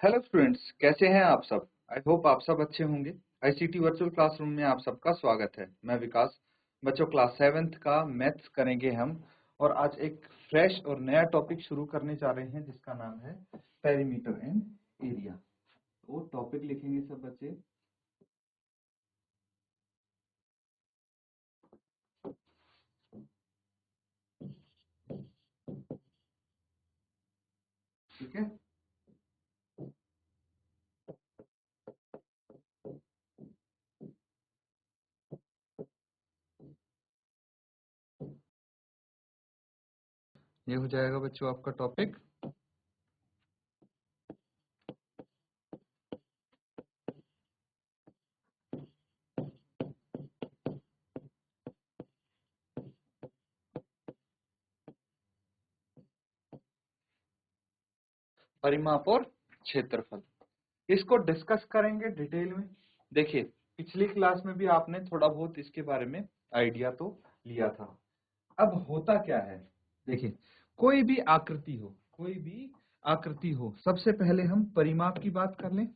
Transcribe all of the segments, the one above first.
Hello students, कैसे हैं आप सब। आई होप आप सब अच्छे होंगे। आईसीटी वर्चुअल क्लासरूम में आप सबका स्वागत है। मैं विकास। बच्चों, क्लास 7th का मैथ्स करेंगे हम। और आज एक फ्रेश और नया टॉपिक शुरू करने जा रहे हैं जिसका नाम है पेरीमीटर एंड एरिया। तो टॉपिक लिखेंगे सब बच्चे। ठीक है। ये हो जाएगा बच्चों आपका टॉपिक। परिमाप और क्षेत्रफल, इसको डिस्कस करेंगे डिटेल में। देखिए, पिछली क्लास में भी आपने थोड़ा बहुत इसके बारे में आइडिया तो लिया था। अब होता क्या है, देखिए, कोई भी आकृति हो, सबसे पहले हम परिमाप की बात कर लें।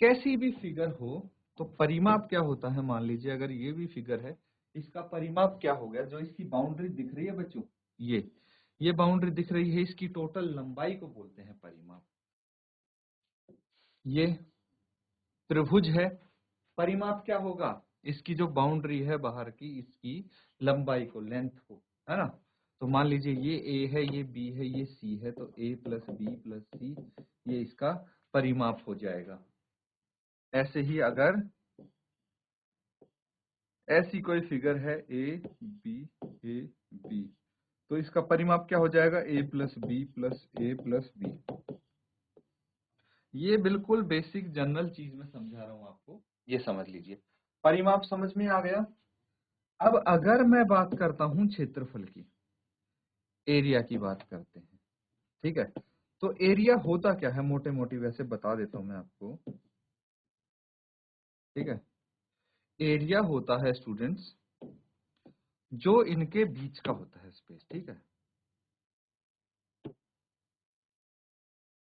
कैसी भी फिगर हो तो परिमाप क्या होता है। मान लीजिए अगर ये भी फिगर है, इसका परिमाप क्या हो गया। जो इसकी बाउंड्री दिख रही है बच्चों, ये बाउंड्री दिख रही है, इसकी टोटल लंबाई को बोलते हैं परिमाप। ये त्रिभुज है, परिमाप क्या होगा, इसकी जो बाउंड्री है बाहर की, इसकी लंबाई को, लेंथ को, है ना। तो मान लीजिए ये ए है, ये बी है, ये सी है, तो ए प्लस बी प्लस सी ये इसका परिमाप हो जाएगा। ऐसे ही अगर ऐसी कोई फिगर है ए बी, तो इसका परिमाप क्या हो जाएगा, ए प्लस बी प्लस ए प्लस बी। ये बिल्कुल बेसिक जनरल चीज में समझा रहा हूं आपको, ये समझ लीजिए। परिमाप समझ में आ गया। अब अगर मैं बात करता हूं क्षेत्रफल की, एरिया की बात करते हैं, ठीक है। तो एरिया होता क्या है, मोटे मोटी वैसे बता देता हूं मैं आपको, ठीक है। एरिया होता है स्टूडेंट्स जो इनके बीच का होता है स्पेस, ठीक है।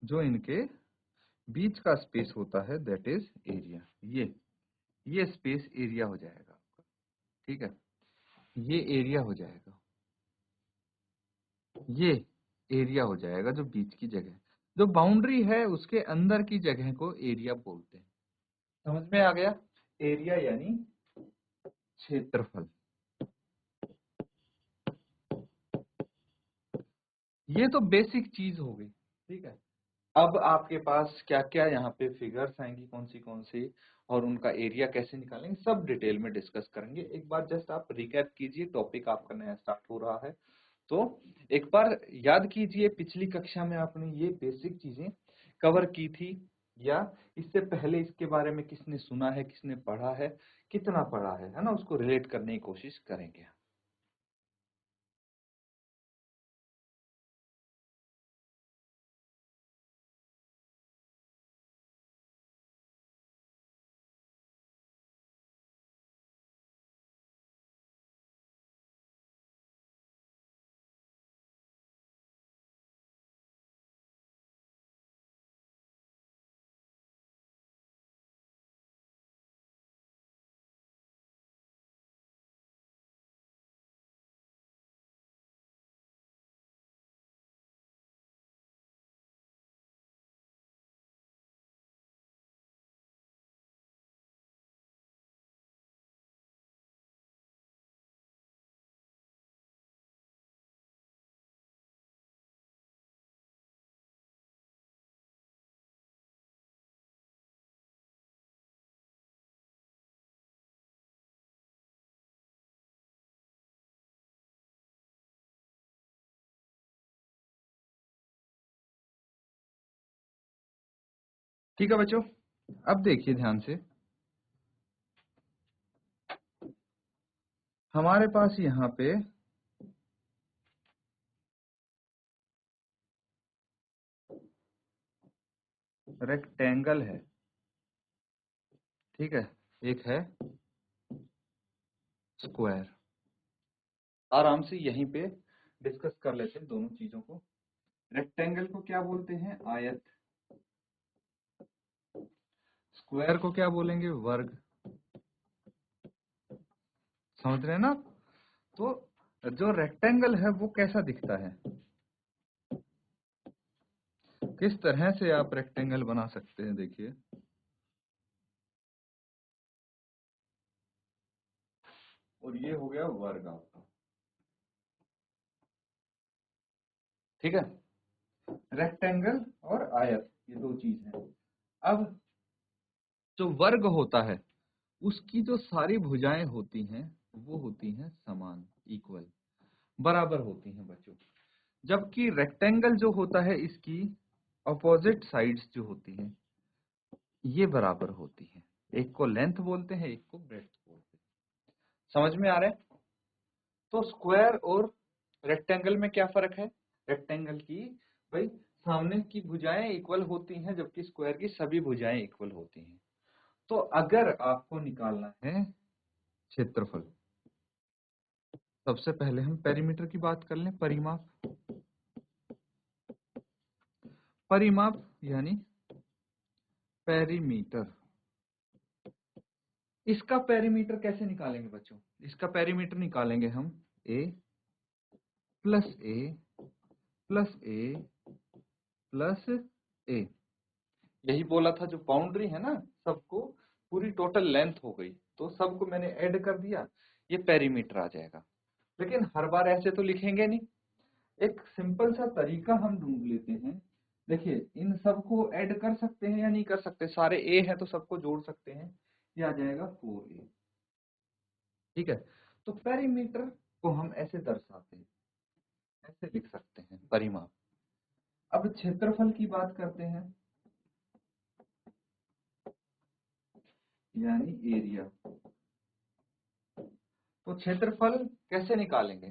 जो इनके बीच का स्पेस होता है दैट इज एरिया। ये स्पेस एरिया हो जाएगा आपका, ठीक है। ये एरिया हो जाएगा, ये एरिया हो जाएगा जो बीच की जगह, जो बाउंड्री है उसके अंदर की जगह को एरिया बोलते हैं। समझ में आ गया। एरिया यानी क्षेत्रफल। ये तो बेसिक चीज हो गई, ठीक है। अब आपके पास क्या क्या यहाँ पे फिगर्स आएंगी, कौन सी, और उनका एरिया कैसे निकालेंगे, सब डिटेल में डिस्कस करेंगे। एक बार जस्ट आप रिकैप कीजिए, टॉपिक आपका नया स्टार्ट हो रहा है तो एक बार याद कीजिए, पिछली कक्षा में आपने ये बेसिक चीजें कवर की थी, या इससे पहले इसके बारे में किसने सुना है, किसने पढ़ा है, कितना पढ़ा है ना, उसको रिलेट करने की कोशिश करेंगे। ठीक है बच्चों, अब देखिए ध्यान से, हमारे पास यहाँ पे रेक्टेंगल है, ठीक है। एक है स्क्वायर। आराम से यहीं पे डिस्कस कर लेते हैं दोनों चीजों को। रेक्टेंगल को क्या बोलते हैं? आयत। स्क्वायर को क्या बोलेंगे? वर्ग। समझ रहे हैं ना? तो जो रेक्टेंगल है वो कैसा दिखता है, किस तरह से आप रेक्टेंगल बना सकते हैं? देखिए, और ये हो गया वर्ग आपका, ठीक है। रेक्टेंगल और आयत ये दो चीज है। अब जो वर्ग होता है उसकी जो सारी भुजाएं होती हैं वो होती हैं समान, इक्वल, बराबर होती हैं बच्चों। जबकि रेक्टेंगल जो होता है इसकी अपोजिट साइड्स जो होती हैं ये बराबर होती हैं। एक को लेंथ बोलते हैं, एक को ब्रेड्थ बोलते हैं। समझ में आ रहा है? तो स्क्वायर और रेक्टेंगल में क्या फर्क है? रेक्टेंगल की भाई सामने की भुजाएं इक्वल होती हैं, जबकि स्क्वायर की सभी भुजाएं इक्वल होती हैं। तो अगर आपको निकालना है क्षेत्रफल, सबसे पहले हम पेरीमीटर की बात कर लें। परिमाप, परिमाप यानी पेरीमीटर। इसका पेरीमीटर कैसे निकालेंगे बच्चों? इसका पेरीमीटर निकालेंगे हम a plus a plus a plus a। यही बोला था, जो बाउंड्री है ना सबको पूरी टोटल लेंथ हो गई, तो सबको मैंने ऐड कर दिया, ये पेरीमीटर आ जाएगा। लेकिन हर बार ऐसे तो लिखेंगे नहीं, एक सिंपल सा तरीका हम ढूंढ लेते हैं। देखिए, इन सबको ऐड कर सकते हैं या नहीं कर सकते? सारे a है तो सबको जोड़ सकते हैं, ये आ जाएगा 4a, ठीक है। तो पेरीमीटर को हम ऐसे दर्शाते हैं, ऐसे लिख सकते हैं परिमाप। अब क्षेत्रफल की बात करते हैं, यानी एरिया। तो क्षेत्रफल कैसे निकालेंगे?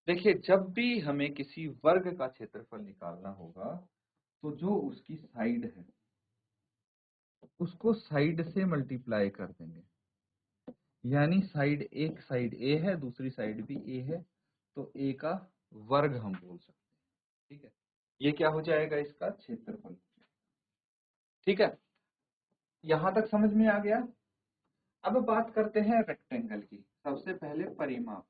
देखिए, जब भी हमें किसी वर्ग का क्षेत्रफल निकालना होगा तो जो उसकी साइड है उसको साइड से मल्टीप्लाई कर देंगे। यानी एक साइड ए है, दूसरी साइड भी ए है, तो ए का वर्ग हम बोल सकते हैं, ठीक है। ये क्या हो जाएगा? इसका क्षेत्रफल, ठीक है। यहां तक समझ में आ गया? अब बात करते हैं रेक्टेंगल की। सबसे पहले परिमाप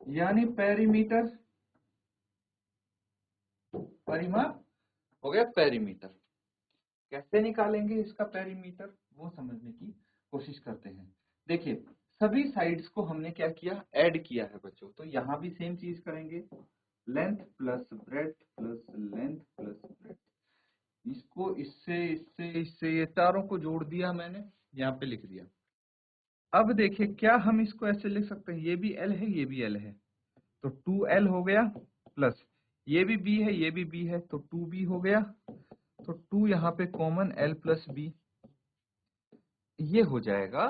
यानी पेरीमीटर, परिमाप हो गया पेरीमीटर। कैसे निकालेंगे इसका पेरीमीटर वो समझने की कोशिश करते हैं। देखिए, सभी साइड्स को हमने क्या किया? ऐड किया है बच्चों। तो यहाँ भी सेम चीज करेंगे, length plus breadth plus length plus breadth. इसको इससे इससे इससे ये चारों को जोड़ दिया मैंने, यहाँ पे लिख दिया। अब देखिए, क्या हम इसको ऐसे लिख सकते हैं? ये भी एल है, ये भी एल है, तो 2l हो गया, प्लस ये भी b है, ये भी b है, तो 2b हो गया। तो 2 यहाँ पे कॉमन, l प्लस b, ये हो जाएगा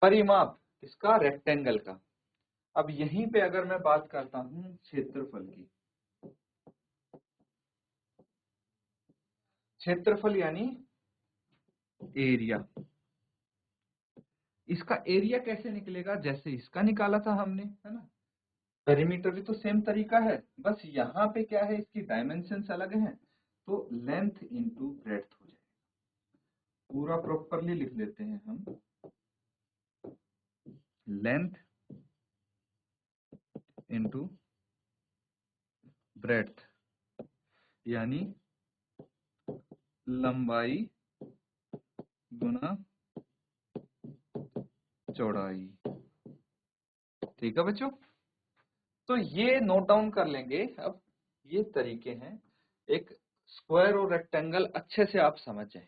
परिमाप इसका, रेक्टेंगल का। अब यहीं पे अगर मैं बात करता हूं क्षेत्रफल की, क्षेत्रफल यानी एरिया। इसका एरिया कैसे निकलेगा? जैसे इसका निकाला था हमने, है ना। पेरीमीटर भी तो सेम तरीका है, बस यहाँ पे क्या है, इसकी डायमेंशंस अलग हैं, तो लेंथ इंटू ब्रेड्थ हो जाएगा। पूरा प्रॉपरली लिख लेते हैं हम, लेंथ इंटू ब्रेड्थ यानी लंबाई गुना चौड़ाई, ठीक है बच्चों। तो ये नोट डाउन कर लेंगे। अब ये तरीके हैं, एक स्क्वायर और रेक्टेंगल अच्छे से आप समझ जाए।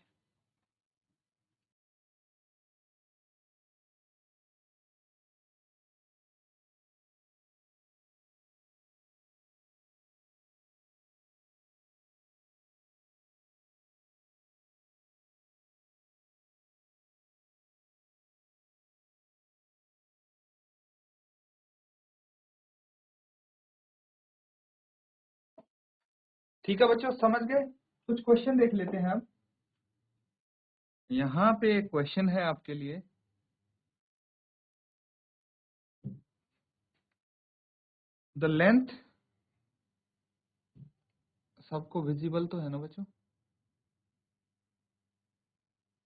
ठीक है बच्चों, समझ गए? कुछ क्वेश्चन देख लेते हैं हम। यहाँ पे एक क्वेश्चन है आपके लिए। द लेंथ, सबको विजिबल तो है ना बच्चों?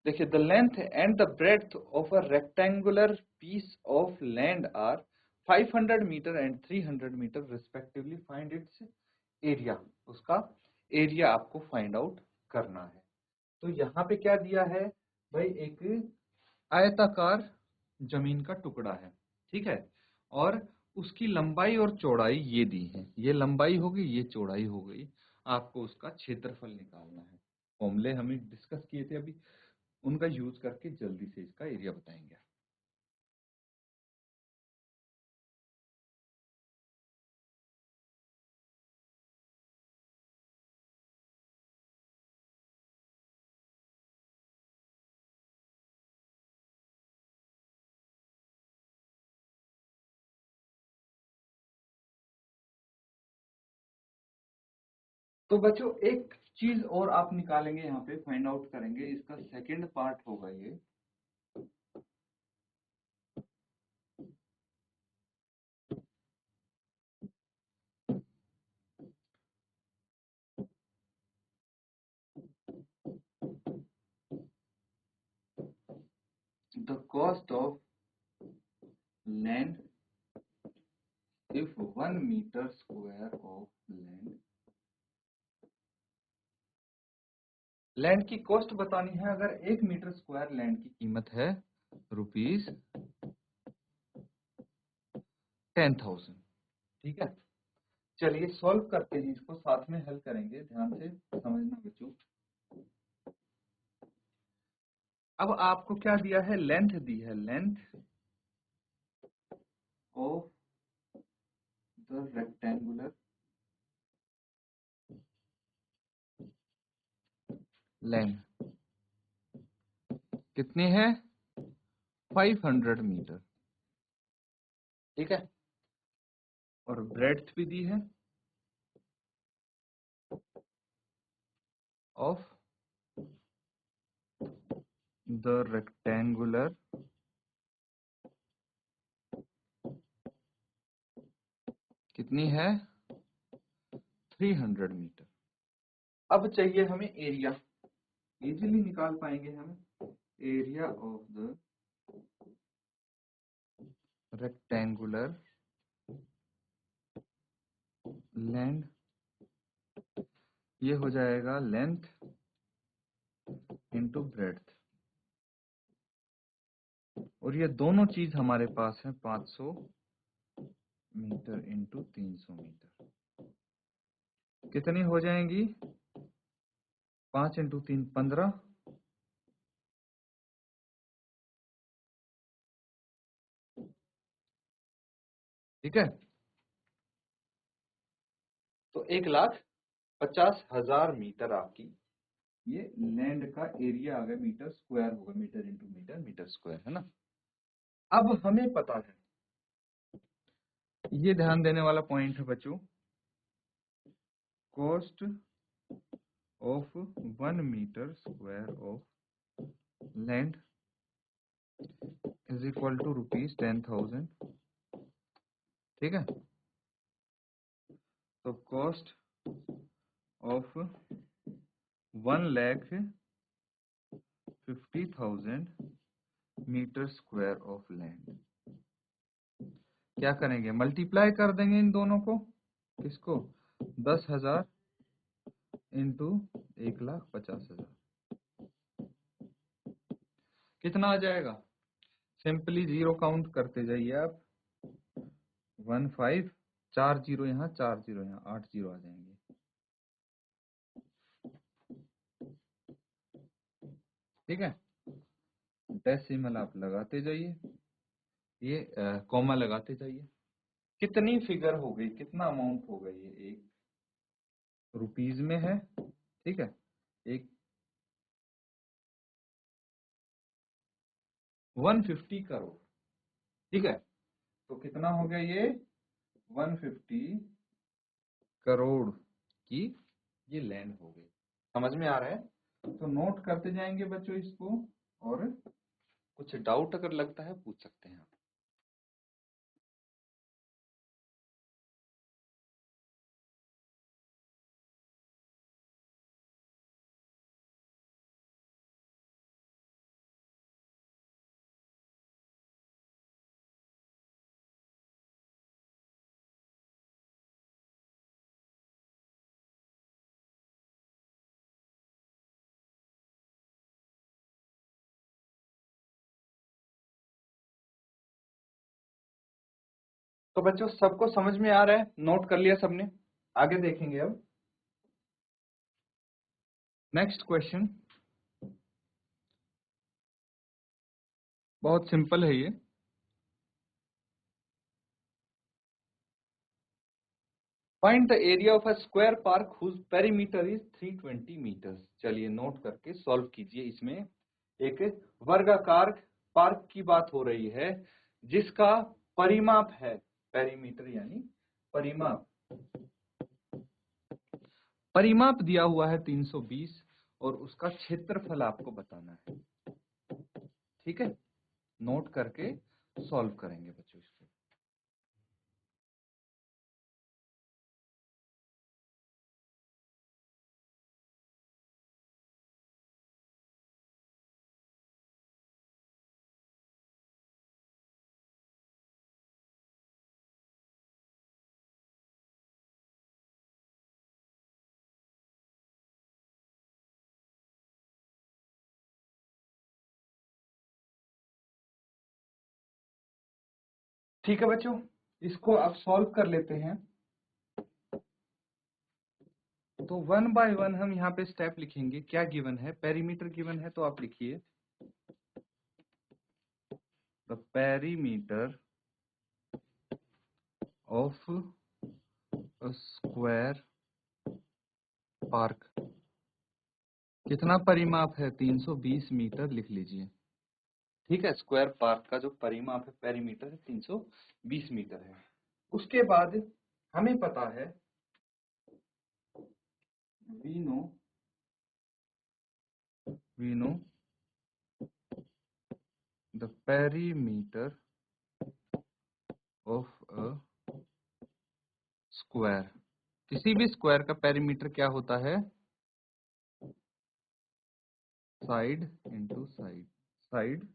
देखिए, the length and the breadth of a rectangular piece of land are 500 metre and 300 metre respectively, find its area. उसका एरिया आपको फाइंड आउट करना है। तो यहाँ पे क्या दिया है भाई, एक आयताकार जमीन का टुकड़ा है, ठीक है, और उसकी लंबाई और चौड़ाई ये दी है, ये लंबाई हो गई, ये चौड़ाई हो गई, आपको उसका क्षेत्रफल निकालना है। फॉर्मूले हमें डिस्कस किए थे अभी, उनका यूज करके जल्दी से इसका एरिया बताएंगे। तो बच्चों एक चीज और आप निकालेंगे, यहाँ पे फाइंड आउट करेंगे, इसका सेकंड पार्ट होगा ये। The cost of land if 1 metre square of land, land की कॉस्ट बतानी है। अगर 1 मीटर स्क्वायर लैंड की कीमत है ₹10,000, ठीक है। चलिए सॉल्व करते हैं, इसको साथ में हल करेंगे, ध्यान से समझना बच्चों। अब आपको क्या दिया है, लेंथ दी है, length of the rectangular length कितनी है, 500 मीटर, ठीक है, और ब्रेड्थ भी दी है ऑफ द रेक्टेंगुलर कितनी है, 300 मीटर। अब चाहिए हमें एरिया, इजीली निकाल पाएंगे हम, area of the rectangular land, ये हो जाएगा लेंथ इंटू ब्रेड्थ, और ये दोनों चीज हमारे पास है 500 मीटर इंटू 300 मीटर, कितनी हो जाएंगी, 5 इंटू 3 15, ठीक है। तो 1,50,000 मीटर आपकी ये लैंड का एरिया आ गया, मीटर स्क्वायर होगा, metre into metre, metre square, है ना। अब हमें पता है, ये ध्यान देने वाला पॉइंट है बच्चों, cost of 1 metre square of land is equal to ₹10,000, ठीक है। तो cost of 1,50,000 metre square of land, क्या करेंगे, मल्टीप्लाई कर देंगे इन दोनों को, किसको, 10,000 इंटू 1,50,000, कितना आ जाएगा, सिंपली जीरो काउंट करते जाइए आप, 15, 4 जीरो यहाँ, 4 जीरो यहाँ, 8 जीरो आ जाएंगे, ठीक है। डेसिमल आप लगाते जाइए, ये कॉमा लगाते जाइए, कितनी फिगर हो गई, कितना अमाउंट हो गई, ये एक रुपीज में है, ठीक है, एक 150 करोड़, ठीक है। तो कितना हो गया ये, 150 करोड़ की ये लैंड हो गई, समझ में आ रहा है। तो नोट करते जाएंगे बच्चों इसको, और कुछ डाउट अगर लगता है पूछ सकते हैं आप। तो बच्चों सबको समझ में आ रहा है, नोट कर लिया सबने? आगे देखेंगे अब नेक्स्ट क्वेश्चन। बहुत सिंपल है ये। Find the area of a square park whose perimeter is 320 metres. चलिए नोट करके सॉल्व कीजिए। इसमें एक वर्गाकार पार्क की बात हो रही है जिसका परिमाप है, पेरीमीटर यानी परिमाप, परिमाप दिया हुआ है 320 और उसका क्षेत्रफल आपको बताना है। ठीक है, नोट करके सॉल्व करेंगे बच्चों इसको। ठीक है बच्चों, इसको अब सॉल्व कर लेते हैं। तो वन बाय वन हम यहाँ पे स्टेप लिखेंगे। क्या गिवन है? पेरीमीटर गिवन है, तो आप लिखिए the perimeter of square park. कितना परिमाप है? 320 मीटर लिख लीजिए। ठीक है, स्क्वायर पार्क का जो परिमाप है, पेरीमीटर है, 320 मीटर है। उसके बाद हमें पता है, we know the perimeter of a square. किसी भी स्क्वायर का पेरीमीटर क्या होता है? Side into side, side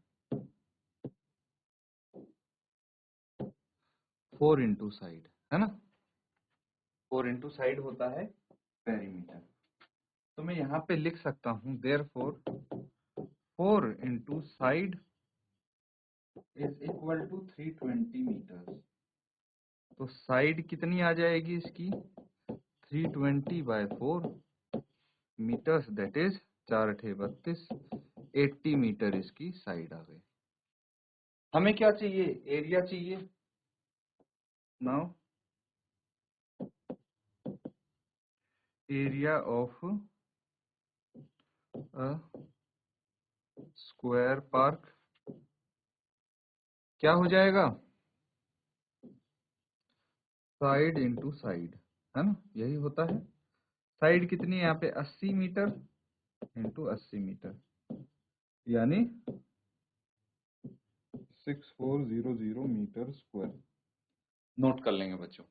4 into side, है ना? 4 इंटू साइड होता है पेरीमीटर। तो मैं यहाँ पे लिख सकता हूँ therefore 4 into side is equal to 320 metre. तो साइड कितनी आ जाएगी इसकी? 320 बाय 4 मीटर्स, दैट इज 4 अठे 32, 80 मीटर इसकी साइड आ गई। हमें क्या चाहिए? एरिया चाहिए। Now area of a square park क्या हो जाएगा? साइड इंटू साइड, है ना? यही होता है। साइड कितनी है यहाँ पे? 80 मीटर इंटू 80 मीटर, यानी 6400 मीटर स्क्वायर। नोट कर लेंगे बच्चों।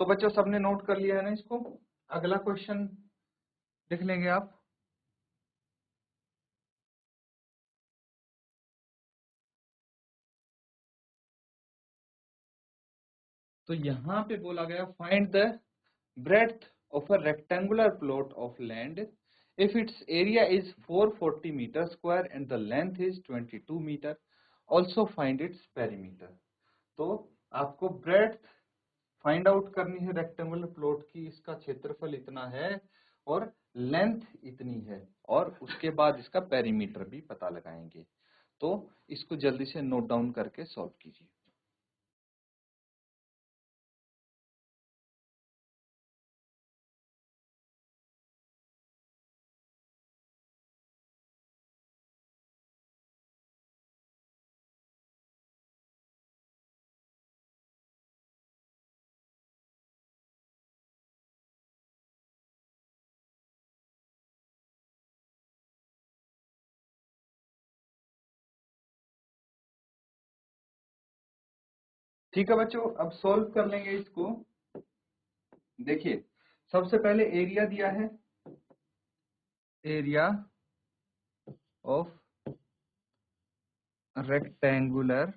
तो बच्चों सबने नोट कर लिया है ना इसको? अगला क्वेश्चन लिख लेंगे आप। तो यहाँ पे बोला गया find the breadth of a rectangular plot of land if its area is 440 meter square and the length is 22 meter. Also find its perimeter. तो आपको breadth फाइंड आउट करनी है रेक्टेंगुलर प्लॉट की। इसका क्षेत्रफल इतना है और लेंथ इतनी है, और उसके बाद इसका पेरीमीटर भी पता लगाएंगे। तो इसको जल्दी से नोट डाउन करके सॉल्व कीजिए। ठीक है बच्चों, अब सॉल्व कर लेंगे इसको। देखिए सबसे पहले एरिया दिया है, एरिया ऑफ रेक्टेंगुलर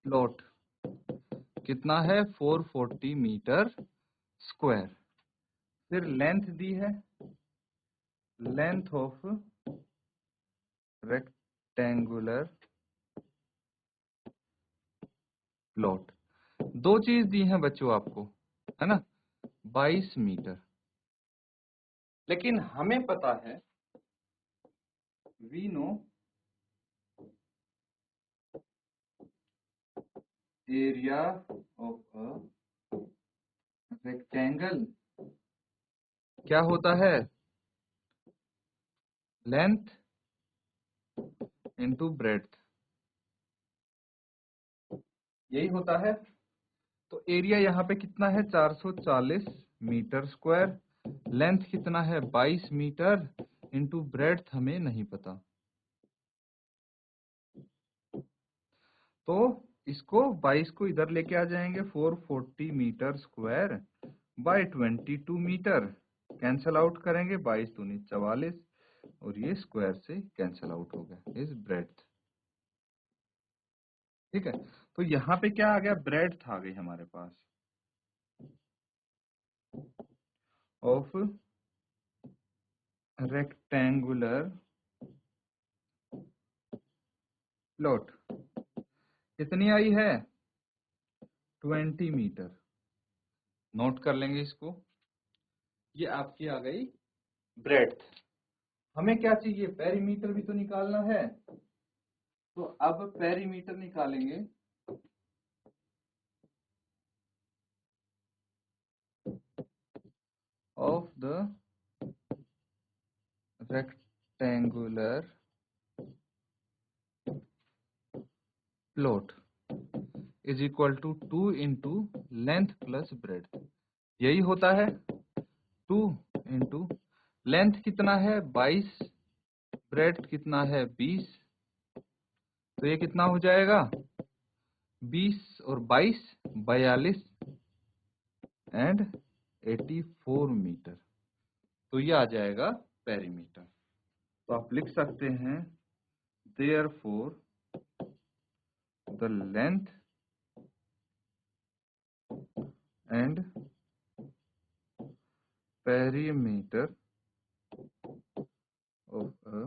प्लॉट कितना है 440 मीटर स्क्वायर। फिर लेंथ दी है, लेंथ ऑफ रेक्टेंगुलर प्लॉट, दो चीज दी है बच्चों आपको, है ना, 22 मीटर। लेकिन हमें पता है, we know area of a rectangle क्या होता है, लेंथ इंटू ब्रेड्थ, यही होता है। तो एरिया यहाँ पे कितना है 440 मीटर स्क्वायर, लेंथ कितना है 22 मीटर, इंटू ब्रेड्थ हमें नहीं पता। तो इसको 22 को इधर लेके आ जाएंगे, 440 metre square by 22 metre, cancel out करेंगे, 22 दूनी 44, और ये स्क्वायर से कैंसल आउट हो गया, इज ब्रेड्थ। ठीक है, तो यहाँ पे क्या आ गया, ब्रेड्थ आ गई हमारे पास ऑफ रेक्टेंगुलर प्लॉट, कितनी आई है 20 मीटर। नोट कर लेंगे इसको, ये आपकी आ गई ब्रेड्थ। हमें क्या चाहिए, पेरीमीटर भी तो निकालना है, तो अब पेरीमीटर निकालेंगे। Of the rectangular plot is equal to 2 into length plus breadth, यही होता है 2 इंटू लेंथ कितना है 22, ब्रेड्थ कितना है 20, तो ये कितना हो जाएगा 20 और 22 42 एंड 84 मीटर, तो ये आ जाएगा पेरीमीटर। तो आप लिख सकते हैं therefore the length and perimeter of a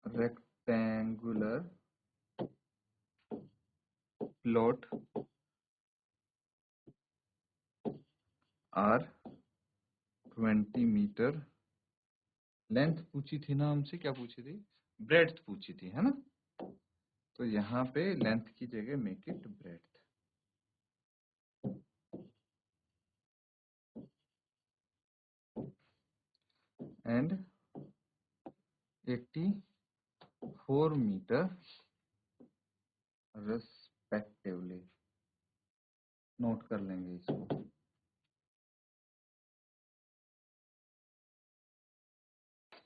rectangular plot are 20 metre. Length पूछी थी ना हमसे, क्या पूछी थी, ब्रेड्थ पूछी थी, है ना, तो यहाँ पे लेंथ की जगह make it breadth. And 84 metre respectively, note कर लेंगे इसको।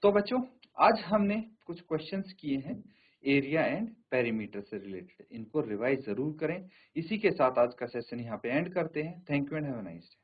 तो बच्चों आज हमने कुछ क्वेश्चंस किए हैं एरिया एंड पेरीमीटर से रिलेटेड, इनको रिवाइज जरूर करें। इसी के साथ आज का सेशन यहाँ पे एंड करते हैं। Thank you and have a nice day.